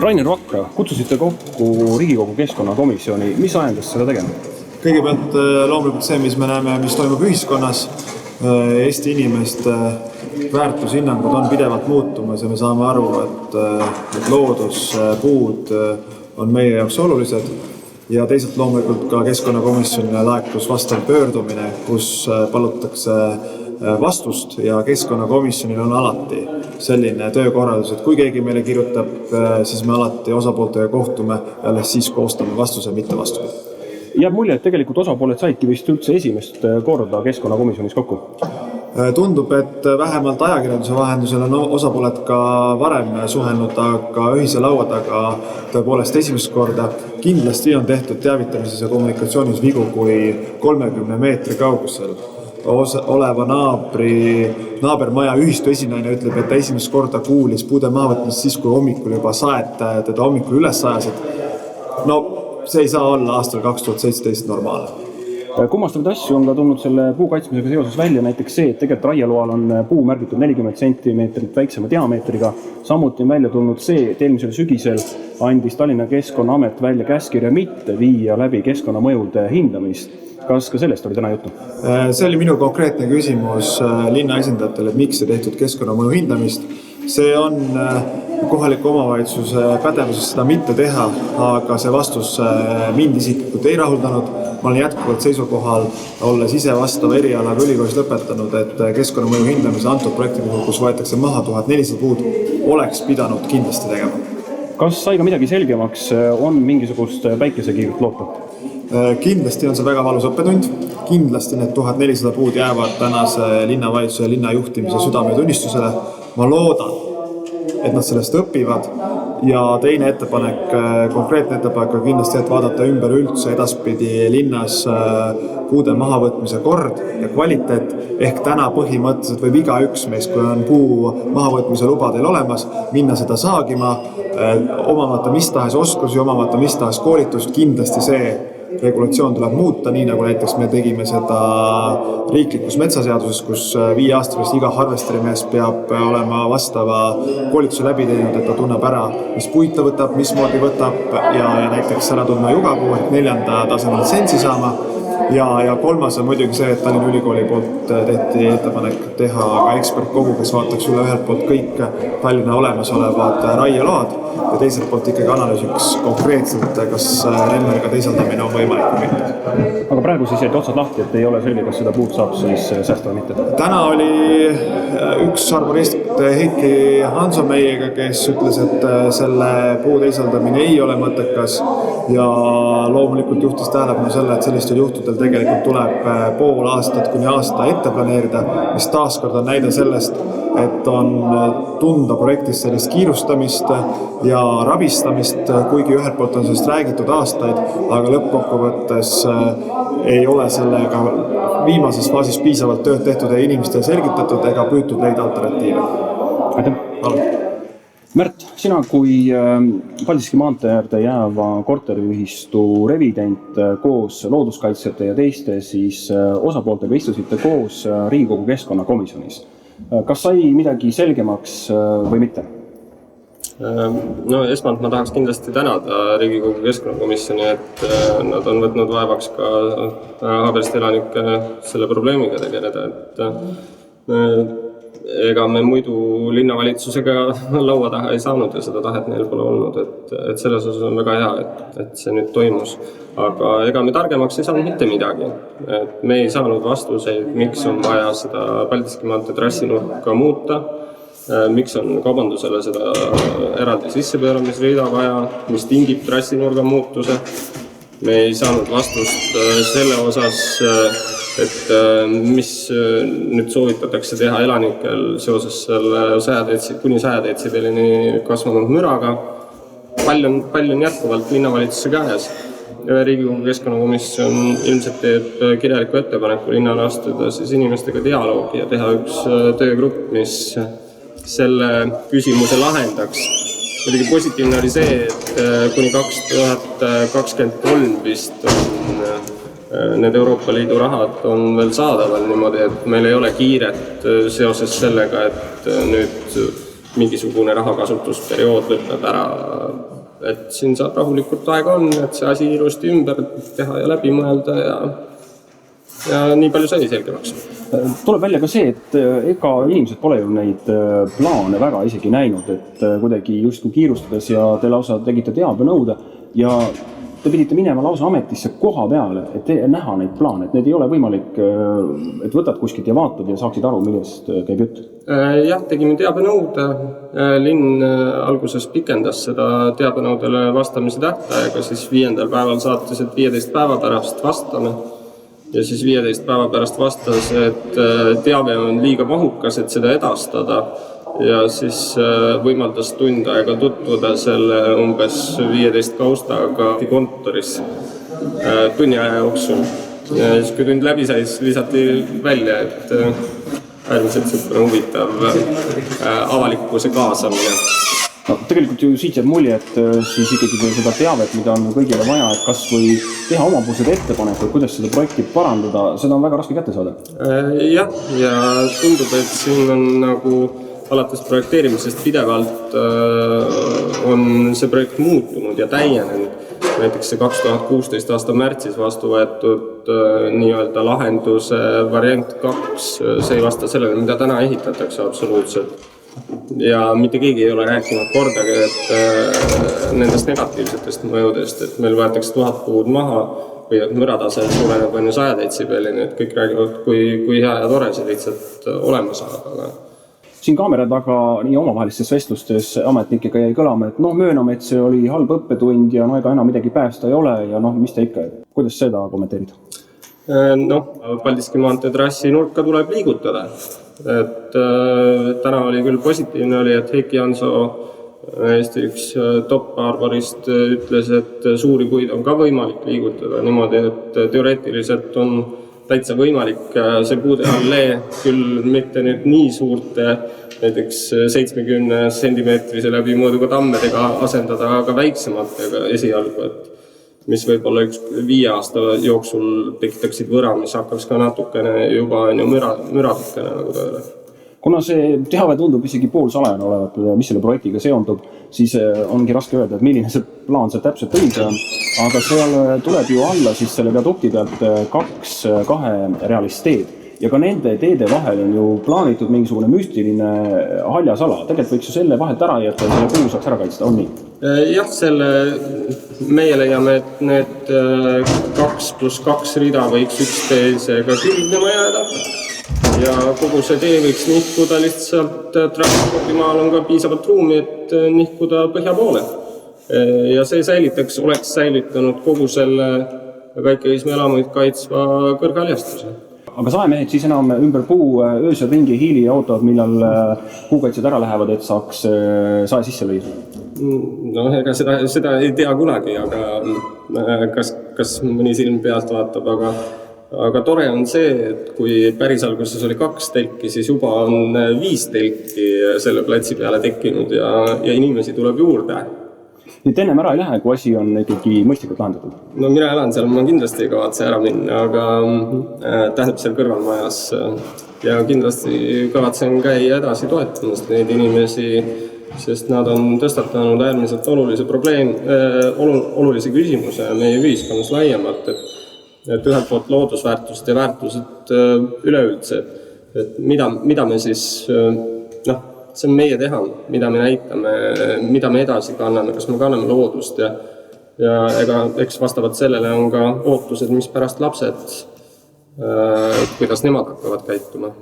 Rainer Vakra, kutsusite kokku Riigikogu keskkonnakomisjoni. Mis ajendas seda tegema? Kõigepealt loomulikult see, mis me näeme, mis toimub ühiskonnas. Eesti inimeste väärtushinnangud on pidevalt muutumas ja me saame aru, et loodus, puud on meie jaoks olulised. Ja teisalt loomulikult ka keskkonnakomisjonile laekus vastav pöördumine, kus palutakse vastust ja keskkonnakomisjonil on alati selline töökorraldus, et kui keegi meile kirjutab, siis me alati osapooltega kohtume ja alles siis koostame vastuse, mitte vastupidi. Jääb mulje, et tegelikult osapooled saidki vist üldse esimest korda keskkonnakomisjonis kokku. Tundub, et vähemalt ajakirjanduse vahendusel on osapooled ka varem suhelnud, aga ühise laua taga tõepoolest esimest korda. Kindlasti on tehtud teavitamises ja kommunikatsioonis vigu, kui 30 meetri kaugusel oleva naabermaja ühistu esinaine ütleb, et ta esimest korda kuulis puude maavõtmist siis, kui hommikul juba saetajad teda hommikul üles ajasid. No, see ei saa olla aastal 2017 normaalne. Kummastavaid asju on ka tulnud selle puu kaitsmisega seoses välja näiteks see, et tegelikult raieloal on puu märgitud 40 cm väiksema diameetriga. Samuti on välja tulnud see, et eelmisel sügisel andis Tallinna Keskkonnaamet välja käskirja mitte viia läbi keskkonnamõjude hindamist. Kas ka sellest oli täna juttu? See oli minu konkreetne küsimus linna esindajatele, et miks see tehtud keskkonnamõju hindamist. See on kohaliku omavalitsuse pädevuses seda mitte teha, aga see vastus mind isiklikult ei rahuldanud. Ma olen jätkuvalt seisukohal, olles ise vastava erialaga ülikoolis lõpetanud, et keskkonnamõju hindamise antud projekti puhul, kus võetakse maha 1400 puud, oleks pidanud kindlasti tegema. Kas sai ka midagi selgemaks, on mingisugust päikesekiirt loota? Kindlasti on see väga valus õppetund. Kindlasti need 1400 puud jäävad tänase linnavalitsuse ja linnajuhtimise südametunnistusele. Ma loodan, et nad sellest õpivad. Ja teine ettepanek, konkreetne ettepanek on kindlasti, et vaadata ümber üldse edaspidi linnas puude mahavõtmise kord ja kvaliteet. Ehk täna põhimõtteliselt võib igaüks meist, kui on puu mahavõtmise luba teil olemas, minna seda saagima, omamata mis tahes oskusi, omamata mis tahes koolitust. Kindlasti see regulatsioon tuleb muuta, nii nagu näiteks me tegime seda riiklikus metsaseaduses, kus 5 aasta pärast iga harvesterimees peab olema vastava koolituse läbi teinud, et ta tunneb ära, mis puit ta võtab, mismoodi võtab ja näiteks ära tundma jugapuu, et 4. tasemel litsentsi saama. Ja kolmas on muidugi see, et Tallinna Ülikooli poolt tehti ettepanek teha ka ekspertkogu, kes vaataks üle ühelt poolt kõik Tallinna olemasolevad raieload ja teiselt poolt ikkagi analüüsiks konkreetselt, kas remmerga teisaldamine on võimalik või mitte. Aga praegu siis jäid otsad lahti, et ei ole selge, kas seda puud saab siis säästa või mitte? Täna oli üks arborist Heiki Hanso meiega, kes ütles, et selle puu teisaldamine ei ole mõttekas ja loomulikult juhtis tähelepanu selle, et sellistel juhtudel tegelikult tuleb pool aastat kuni aasta ette planeerida, mis taaskord on näide sellest, et on tunda projektis sellist kiirustamist ja rabistamist, kuigi ühelt poolt on sellest räägitud aastaid, aga lõppkokkuvõttes ei ole sellega viimases faasis piisavalt tööd tehtud ja inimestele selgitatud ega püütud leida alternatiive. Aitäh! Märt, sina kui Paldiski maantee äärde jääva korteriühistu revident koos looduskaitsjate ja teiste siis osapooltega istusite koos Riigikogu keskkonnakomisjonis. Kas sai midagi selgemaks või mitte? No esmalt ma tahaks kindlasti tänada Riigikogu keskkonnakomisjoni, et nad on võtnud vaevaks ka Haabersti elanike selle probleemiga tegeleda, et ega me muidu linnavalitsusega laua taha ei saanud ja seda tahet neil pole olnud, et selles osas on väga hea, et see nüüd toimus. Aga ega me targemaks ei saanud mitte midagi. Et me ei saanud vastuseid, miks on vaja seda Paldiski maantee trassinurka muuta, miks on kaubandusele seda eraldi sissepööramisrida vaja, mis tingib trassinurga muutuse. Me ei saanud vastust selle osas, et mis nüüd soovitatakse teha elanikel seoses selle kuni 100 detsibelini kasvanud müraga. Palju on jätkuvalt linnavalitsuse käes. Riigikogu keskkonnakomisjon ilmselt teeb kirjaliku ettepaneku linnale astuda siis inimestega dialoogi ja teha üks töögrupp, mis selle küsimuse lahendaks. Muidugi positiivne oli see, et kuni 2023 vist on need Euroopa Liidu rahad on veel saadaval niimoodi, et meil ei ole kiiret seoses sellega, et nüüd mingisugune rahakasutusperiood lõpeb ära. Et siin saab rahulikult aega on, et see asi ilusti ümber teha ja läbi mõelda ja nii palju sai selgemaks. Tuleb välja ka see, et ega inimesed pole ju neid plaane väga isegi näinud, et kuidagi justkui kiirustades ja te lausa tegite teabenõude ja te pidite minema lausa ametisse koha peale, et näha neid plaane, et need ei ole võimalik, et võtad kuskilt ja vaatad ja saaksid aru, millest käib jutt. Jah, tegime teabenõude. Linn alguses pikendas seda teabenõudele vastamise tähtaega, siis 5. päeval saatis, et 15 päeva pärast vastame. Ja siis 15 päeva pärast vastas, et teave on liiga mahukas, et seda edastada. Ja siis võimaldas tund aega tutvuda selle umbes 15 kaustaga kontoris tunni aja jooksul. Ja siis kui tund läbi sai, siis lisati välja, et äärmiselt huvitav avalikkuse kaasamine. No, tegelikult ju siit jääb mulje, et siis ikkagi seda teavet, mida on kõigile vaja, et kas või teha omapoolsed ettepanekud, kuidas seda projekti parandada, seda on väga raske kätte saada. Jah, ja tundub, et siin on nagu alates projekteerimisest pidevalt on see projekt muutunud ja täienenud. Näiteks see 2016 aasta märtsis vastu võetud nii-öelda lahenduse variant 2, see ei vasta sellele, mida täna ehitatakse absoluutselt. Ja mitte keegi ei ole rääkinud kordagi, et nendest negatiivsetest mõjudest, et meil võetakse 1000 puud maha või et müratase suureneb 100 detsibellini, et kõik räägivad, kui hea ja tore see lihtsalt olema saab. Aga siin kaamera taga nii omavahelistes vestlustes ametnikega jäi kõlama, et mööname, et see oli halb õppetund ja ega enam midagi päästa ei ole ja mis ta ikka, kuidas seda kommenteerid? Paldiski maantee trassi nurka tuleb liigutada. Et täna oli küll positiivne oli, et Heiki Jansoo, Eesti üks top-arborist, ütles, et suuri puid on ka võimalik liigutada niimoodi, et teoreetiliselt on täitsa võimalik see puude allee küll mitte nüüd nii suurte, näiteks 70 sentimeetrise läbi mõõduga tammedega asendada, aga väiksematega esialgu, et mis võib-olla 5 aasta jooksul tekitaksid võra, mis hakkaks ka natukene juba müratukene nagu tööle. Kuna see teave tundub isegi poolsalajane olevat, mis selle projektiga seondub, siis ongi raske öelda, et milline see plaan seal täpselt õige on. Aga seal tuleb ju alla siis selle viadukti pealt 2 kaherealist teed. Ja ka nende teede vahel on ju plaanitud mingisugune müstiline haljasala. Tegelikult võiks ju selle vahelt ära jätta ja selle puu saaks ära kaitsta, on nii? Jah, meie leiame, et need 2+2 rida võiks üksteisega külgnema jääda. Ja kogu see tee võiks nihkuda lihtsalt transpordimaal on ka piisavalt ruumi, et nihkuda põhja poole. Ja see oleks säilitanud kogu selle väikeisme elamuid kaitsva kõrghaljastuse. Aga saemehed siis enam ümber puu öösel ringi hiili ja ootavad, millal puukaitsed ära lähevad, et saaks sae sisse lüüa? Ega seda ei tea kunagi, aga kas mõni silm pealt vaatab, aga tore on see, et kui päris alguses oli 2 telki, siis juba on 5 telki selle platsi peale tekkinud ja inimesi tuleb juurde. Nüüd ennem ära ei lähe, kui asi on ikkagi mõistlikult lahendatud? Mina elan seal, ma kindlasti ei kavatse ära minna, aga tähendab seal kõrvalmajas ja kindlasti kavatsen käia edasi toetamast neid inimesi, sest nad on tõstatanud äärmiselt olulise küsimuse meie ühiskonnas laiemalt, et ühelt poolt loodusväärtused ja väärtused üleüldse, et mida me siis, see on meie teha, mida me näitame, mida me edasi kanname, kas me kanname loodust ja eks vastavalt sellele on ka ootused, mis pärast lapsed, kuidas nemad hakkavad käituma.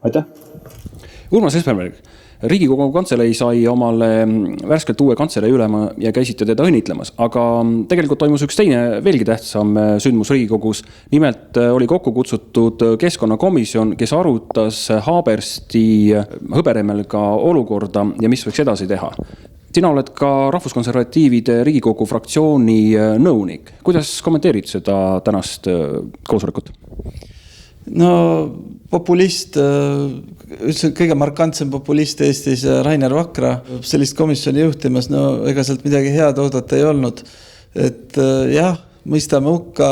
Aitäh! Urmas Espenberg, Riigikogu kantselei sai omale värskelt uue kantselei ülema ja käisite teda õnnitlemas, aga tegelikult toimus üks teine veelgi tähtsam sündmus Riigikogus. Nimelt oli kokku kutsutud keskkonnakomisjon, kes arutas Haabersti Hõberemelga olukorda ja mis võiks edasi teha. Sina oled ka Rahvuskonservatiivide Riigikogu fraktsiooni nõunik. Kuidas kommenteerid seda tänast koosolekut? Populist, kõige markantsem populist Eestis Rainer Vakra sellist komisjoni juhtimas, ega sealt midagi head oodata ei olnud. Et jah, mõistame hukka,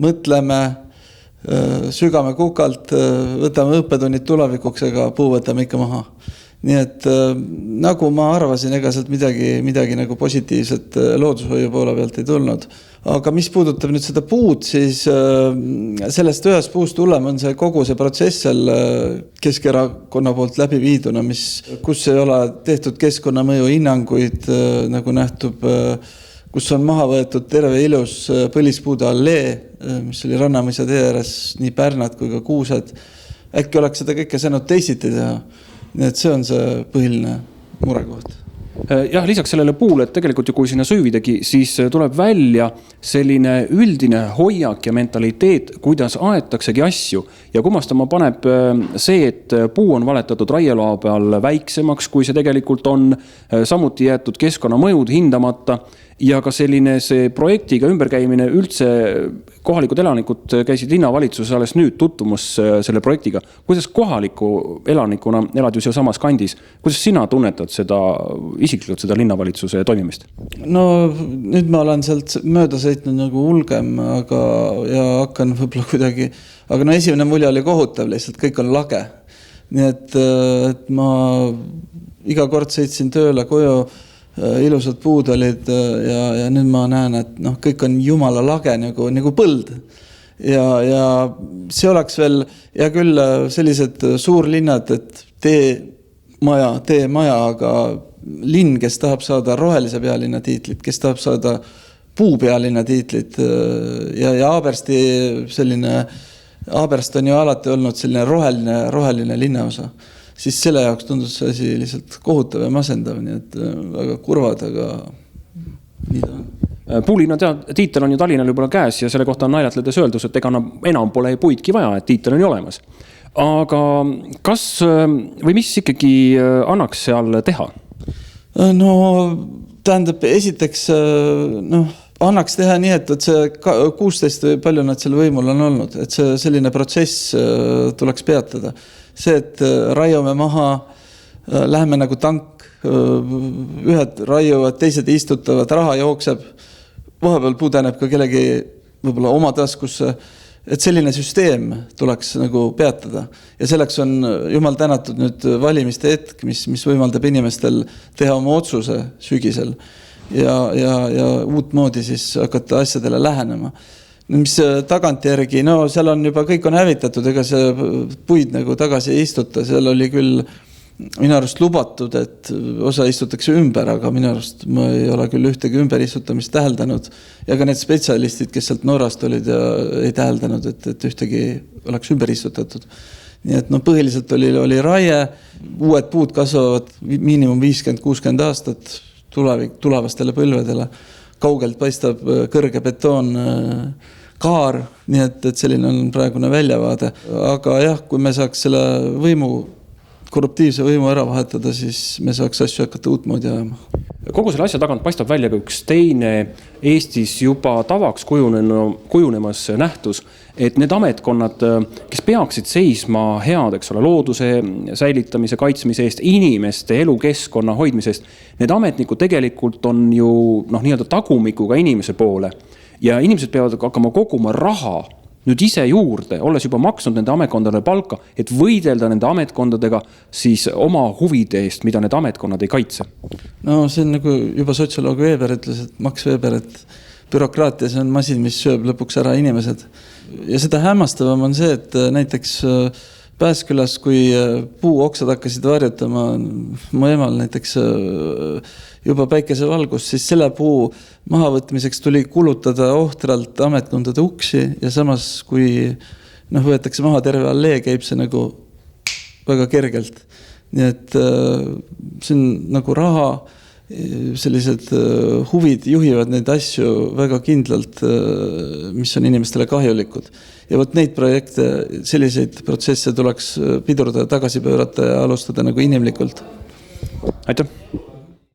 mõtleme, sügame kukalt, võtame õppetunnid tulevikuks, ega puu võtame ikka maha. nii et nagu ma arvasin, ega sealt midagi nagu positiivset loodushoiu poole pealt ei tulnud. Aga mis puudutab nüüd seda puud, siis sellest ühest puust hullem on see kogu see protsess seal Keskerakonna poolt läbi viiduna, kus ei ole tehtud keskkonnamõju hinnanguid, nagu nähtub, kus on maha võetud terve ilus põlispuude allee, mis oli Rannamõisa tee ääres, nii pärnad kui ka kuused. Äkki oleks seda kõike saanud teisiti teha. Nii et see on see põhiline murekoht. Jah, lisaks sellele puule, et tegelikult ju kui sinna süüvidegi, siis tuleb välja selline üldine hoiak ja mentaliteet, kuidas aetaksegi asju. Ja kummastama paneb see, et puu on valetatud raieloa peal väiksemaks, kui see tegelikult on, samuti jäetud keskkonnamõjud hindamata ja ka selline see projektiga ümberkäimine üldse kohalikud elanikud käisid linnavalitsuses alles nüüd tutvumas selle projektiga. Kuidas kohaliku elanikuna elad ju seal samas kandis? Kuidas sina tunnetad seda isiklikult seda linnavalitsuse toimimist? No nüüd ma olen sealt mööda sõitnud nagu hulgem, ja hakkan võib-olla kuidagi, aga no esimene mulje oli kohutav, lihtsalt kõik on lage. Nii et ma iga kord sõitsin tööle koju, ilusad puud olid ja nüüd ma näen, et kõik on jumala lage nagu põld. Ja see oleks veel, ja küll sellised suurlinnad, et teemaja, aga linn, kes tahab saada rohelise pealinna tiitlit, kes tahab saada puupealinna tiitlit ja Aabersti Aaberst on ju alati olnud selline roheline linnaosa. Siis selle jaoks tundus see asi lihtsalt kohutav ja masendav, nii et väga kurvad, aga nii ta on. Puulinna tiitel on ju Tallinnal juba käes ja selle kohta on naljatledes öeldus, et ega enam pole puidki vaja, et tiitel on ju olemas. Aga kas või mis ikkagi annaks seal teha? No tähendab, esiteks annaks teha nii, et see 16 või palju nad seal võimul on olnud, et see selline protsess tuleks peatada. See, et raiume maha, läheme nagu tank, ühed raiuvad, teised istutavad, raha jookseb, vahepeal pudeneb ka kellegi võib-olla oma taskusse, et selline süsteem tuleks nagu peatada. Ja selleks on jumal tänatud nüüd valimiste hetk, mis võimaldab inimestel teha oma otsuse sügisel ja uut moodi siis hakata asjadele lähenema. Mis tagantjärgi, seal on juba kõik on hävitatud, ega see puid nagu tagasi ei istuta, seal oli küll minu arust lubatud, et osa istutakse ümber, aga minu arust ma ei ole küll ühtegi ümber istutamist täheldanud ja ka need spetsialistid, kes sealt Norrast olid ja ei täheldanud, et ühtegi oleks ümber istutatud. Nii et põhiliselt oli raie, uued puud kasvavad miinimum 50-60 aastat tulevastele põlvedele, kaugelt paistab kõrge betoon kaar, nii et selline on praegune väljavaade. Aga jah, kui me saaks selle korruptiivse võimu ära vahetada, siis me saaks asju hakata uutmoodi ajama. Kogu selle asja tagant paistab välja üks teine Eestis juba tavaks kujunemas nähtus, et need ametkonnad, kes peaksid seisma head, eks ole, looduse säilitamise, kaitsmise eest, inimeste elukeskkonna hoidmise eest, need ametnikud tegelikult on ju nii-öelda tagumikuga inimese poole. Ja inimesed peavad hakkama koguma raha nüüd ise juurde, olles juba maksnud nende ametkondadele palka, et võidelda nende ametkondadega siis oma huvide eest, mida need ametkonnad ei kaitse. No see on nagu juba sotsioloog Weber ütles, et Max Weber, et bürokraatia see on masin, mis sööb lõpuks ära inimesed. Ja seda hämmastavam on see, et näiteks Pääskülas, kui puuoksad hakkasid varjutama mu emal näiteks juba päikesevalgus, siis selle puu mahavõtmiseks tuli kulutada ohtralt ametkondade uksi ja samas, kui võetakse maha terve allee, käib see nagu väga kergelt. Nii et see on nagu raha, sellised huvid juhivad neid asju väga kindlalt, mis on inimestele kahjulikud. Ja võt neid projekte, selliseid protsesse tuleks pidurdada, tagasi pöörata ja alustada nagu inimlikult. Aitäh!